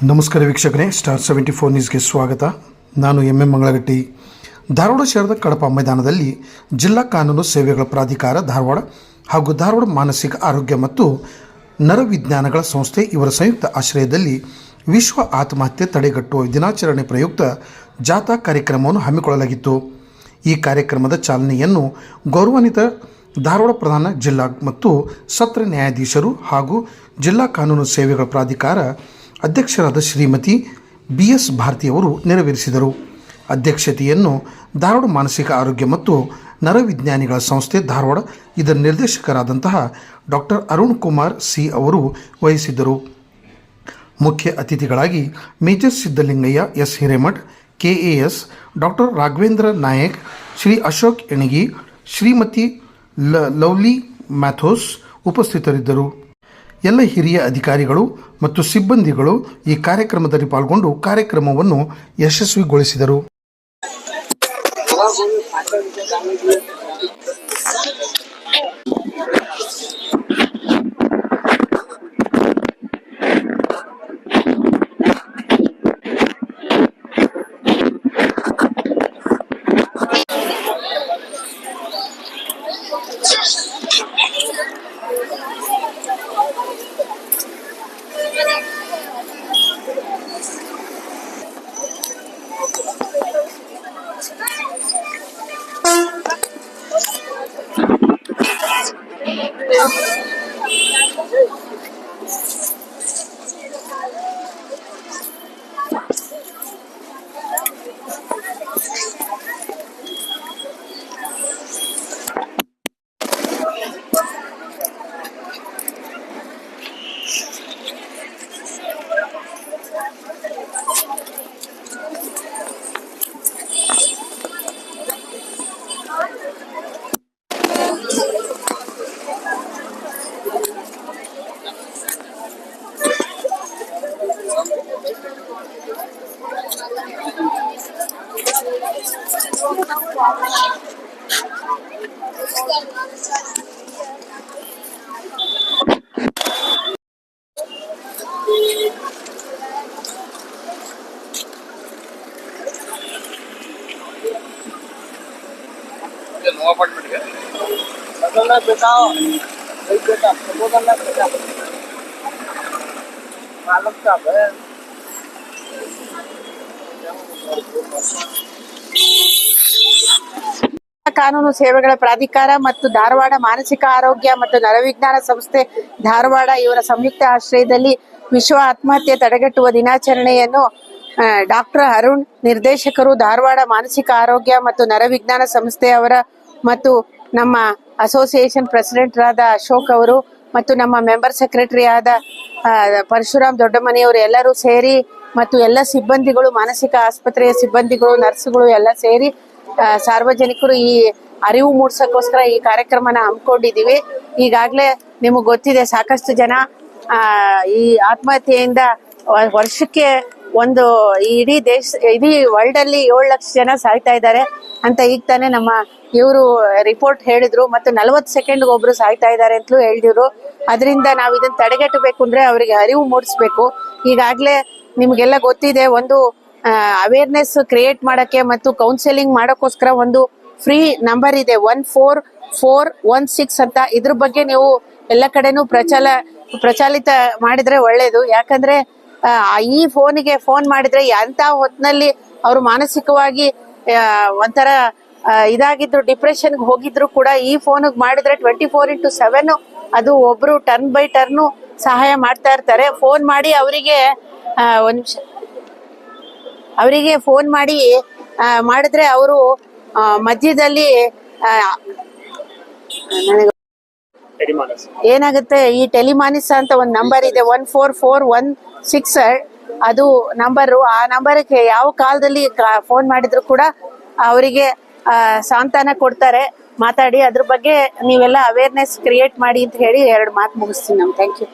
ನಮಸ್ಕಾರ ವೀಕ್ಷಕರೇ, ಸ್ಟಾರ್ 74 ನ್ಯೂಸ್ಗೆ ಸ್ವಾಗತ. ನಾನು ಎಂ ಮಂಗಳಗಟ್ಟಿ. ಧಾರವಾಡ ಶಹರದ ಕಡಪ ಮೈದಾನದಲ್ಲಿ ಜಿಲ್ಲಾ ಕಾನೂನು ಸೇವೆಗಳ ಪ್ರಾಧಿಕಾರ ಧಾರವಾಡ ಹಾಗೂ ಧಾರವಾಡ ಮಾನಸಿಕ ಆರೋಗ್ಯ ಮತ್ತು ನರವಿಜ್ಞಾನಗಳ ಸಂಸ್ಥೆ ಇವರ ಸಂಯುಕ್ತ ಆಶ್ರಯದಲ್ಲಿ ವಿಶ್ವ ಆತ್ಮಹತ್ಯೆ ತಡೆಗಟ್ಟುವ ದಿನಾಚರಣೆ ಪ್ರಯುಕ್ತ ಜಾಥಾ ಕಾರ್ಯಕ್ರಮವನ್ನು ಹಮ್ಮಿಕೊಳ್ಳಲಾಗಿತ್ತು. ಈ ಕಾರ್ಯಕ್ರಮದ ಚಾಲನೆಯನ್ನು ಗೌರವಾನ್ವಿತ ಧಾರವಾಡ ಪ್ರಧಾನ ಜಿಲ್ಲಾ ಮತ್ತು ಸತ್ರ ನ್ಯಾಯಾಧೀಶರು ಹಾಗೂ ಜಿಲ್ಲಾ ಕಾನೂನು ಸೇವೆಗಳ ಪ್ರಾಧಿಕಾರ ಅಧ್ಯಕ್ಷರಾದ ಶ್ರೀಮತಿ BS ಭಾರತಿಯವರು ನೆರವೇರಿಸಿದರು. ಅಧ್ಯಕ್ಷತೆಯನ್ನು ಧಾರವಾಡ ಮಾನಸಿಕ ಆರೋಗ್ಯ ಮತ್ತು ನರವಿಜ್ಞಾನಿಗಳ ಸಂಸ್ಥೆ ಧಾರವಾಡ ಇದರ ನಿರ್ದೇಶಕರಾದಂತಹ ಡಾಕ್ಟರ್ ಅರುಣ್ ಕುಮಾರ್ ಸಿ ಅವರು ವಹಿಸಿದ್ದರು. ಮುಖ್ಯ ಅತಿಥಿಗಳಾಗಿ major Siddalingaiah S Hiremath, KAS, doctor Raghavendra Nayak, Shri Ashok Enagi, Shrimati Lovely Mathos ಉಪಸ್ಥಿತರಿದ್ದರು. ಎಲ್ಲ ಹಿರಿಯ ಅಧಿಕಾರಿಗಳು ಮತ್ತು ಸಿಬ್ಬಂದಿಗಳು ಈ ಕಾರ್ಯಕ್ರಮದಲ್ಲಿ ಪಾಲ್ಗೊಂಡು ಕಾರ್ಯಕ್ರಮವನ್ನು ಯಶಸ್ವಿಗೊಳಿಸಿದರು. ಕಾನೂನು ಸೇವೆಗಳ ಪ್ರಾಧಿಕಾರ ಮತ್ತು ಧಾರವಾಡ ಮಾನಸಿಕ ಆರೋಗ್ಯ ಮತ್ತು ನರವಿಜ್ಞಾನ ಸಂಸ್ಥೆ ಧಾರವಾಡ ಇವರ ಸಂಯುಕ್ತ ಆಶ್ರಯದಲ್ಲಿ ವಿಶ್ವ ಆತ್ಮಹತ್ಯೆ ತಡೆಗಟ್ಟುವ ದಿನಾಚರಣೆಯನ್ನು ಡಾಕ್ಟರ್ ಅರುಣ್, ನಿರ್ದೇಶಕರು ಧಾರವಾಡ ಮಾನಸಿಕ ಆರೋಗ್ಯ ಮತ್ತು ನರವಿಜ್ಞಾನ ಸಂಸ್ಥೆಯವರ ಮತ್ತು ನಮ್ಮ ಅಸೋಸಿಯೇಷನ್ ಪ್ರೆಸಿಡೆಂಟ್ ರಾದ ಅಶೋಕ್ ಅವರು ಮತ್ತು ನಮ್ಮ ಮೆಂಬರ್ ಸೆಕ್ರೆಟರಿ ಆದ ಪರಶುರಾಮ್ ದೊಡ್ಡಮನಿಯವರು ಎಲ್ಲರೂ ಸೇರಿ ಮತ್ತು ಎಲ್ಲ ಸಿಬ್ಬಂದಿಗಳು, ಮಾನಸಿಕ ಆಸ್ಪತ್ರೆಯ ಸಿಬ್ಬಂದಿಗಳು, ನರ್ಸ್ಗಳು ಎಲ್ಲ ಸೇರಿ ಸಾರ್ವಜನಿಕರು ಈ ಅರಿವು ಮೂಡಿಸೋಕ್ಕೋಸ್ಕರ ಈ ಕಾರ್ಯಕ್ರಮನ ಹಮ್ಮಿಕೊಂಡಿದ್ದೀವಿ. ಈಗಾಗಲೇ ನಿಮಗೆ ಗೊತ್ತಿದೆ, ಸಾಕಷ್ಟು ಜನ ಈ ಆತ್ಮಹತ್ಯೆಯಿಂದ ವರ್ಷಕ್ಕೆ ಇಡೀ ವರ್ಲ್ಡ್ ಅಲ್ಲಿ 7 ಲಕ್ಷ ಜನ ಸಾಯ್ತಾ ಇದ್ದಾರೆ ಅಂತ ಈಗ ತಾನೇ ನಮ್ಮ ಇವರು ರಿಪೋರ್ಟ್ ಹೇಳಿದ್ರು. ಮತ್ತು 40 ಸೆಕೆಂಡ್ಗೆ ಒಬ್ರು ಸಾಯ್ತಾ ಇದ್ದಾರೆ ಅಂತಲೂ ಹೇಳಿದ್ರು. ಅದರಿಂದ ನಾವು ಇದನ್ನ ತಡೆಗಟ್ಟಬೇಕು ಅಂದ್ರೆ ಅವರಿಗೆ ಅರಿವು ಮೂಡಿಸ್ಬೇಕು. ಈಗಾಗಲೇ ನಿಮ್ಗೆಲ್ಲ ಗೊತ್ತಿದೆ, ಒಂದು ಅವೇರ್ನೆಸ್ ಕ್ರಿಯೇಟ್ ಮಾಡಕ್ಕೆ ಮತ್ತು ಕೌನ್ಸಿಲಿಂಗ್ ಮಾಡೋಕ್ಕೋಸ್ಕರ ಒಂದು ಫ್ರೀ ನಂಬರ್ ಇದೆ 14416 ಅಂತ. ಇದ್ರ ಬಗ್ಗೆ ನೀವು ಎಲ್ಲ ಕಡೆನೂ ಪ್ರಚಲಿತ ಮಾಡಿದ್ರೆ ಒಳ್ಳೇದು. ಯಾಕಂದ್ರೆ ಈ ಫೋನಿಗೆ ಫೋನ್ ಮಾಡಿದ್ರೆ ಎಂತ ಹೊತ್ನಲ್ಲಿ ಅವರು ಮಾನಸಿಕವಾಗಿ ಒಂಥರ ಇದಾಗಿದ್ರು, ಡಿಪ್ರೆಷನ್ಗೆ ಹೋಗಿದ್ರು ಕೂಡ ಈ ಫೋನಿಗೆ ಮಾಡಿದ್ರೆ 24x7 ಅದು ಒಬ್ರು ಟರ್ನ್ ಬೈ ಟರ್ನ್ ಸಹಾಯ ಮಾಡ್ತಾ ಇರ್ತಾರೆ. ಫೋನ್ ಮಾಡಿ ಅವರಿಗೆ ಫೋನ್ ಮಾಡಿ ಮಾಡಿದ್ರೆ ಅವರು ಮಧ್ಯದಲ್ಲಿ ಏನಾಗುತ್ತೆ, ಈ ಟೆಲಿಮಾನಿಸ್ ಅಂತ ಒಂದು ನಂಬರ್ ಇದೆ 14416 ಅದು ನಂಬರು. ಆ ನಂಬರ್ಗೆ ಯಾವ ಕಾಲದಲ್ಲಿ ಫೋನ್ ಮಾಡಿದ್ರು ಕೂಡ ಅವರಿಗೆ ಸಾಂತ್ವನ ಕೊಡ್ತಾರೆ. ಮಾತಾಡಿ ಅದ್ರ ಬಗ್ಗೆ ನೀವೆಲ್ಲ ಅವೇರ್ನೆಸ್ ಕ್ರಿಯೇಟ್ ಮಾಡಿ ಅಂತ ಹೇಳಿ 2 ಮಾತು ಮುಗಿಸ್ತೀನಿ. Thank you.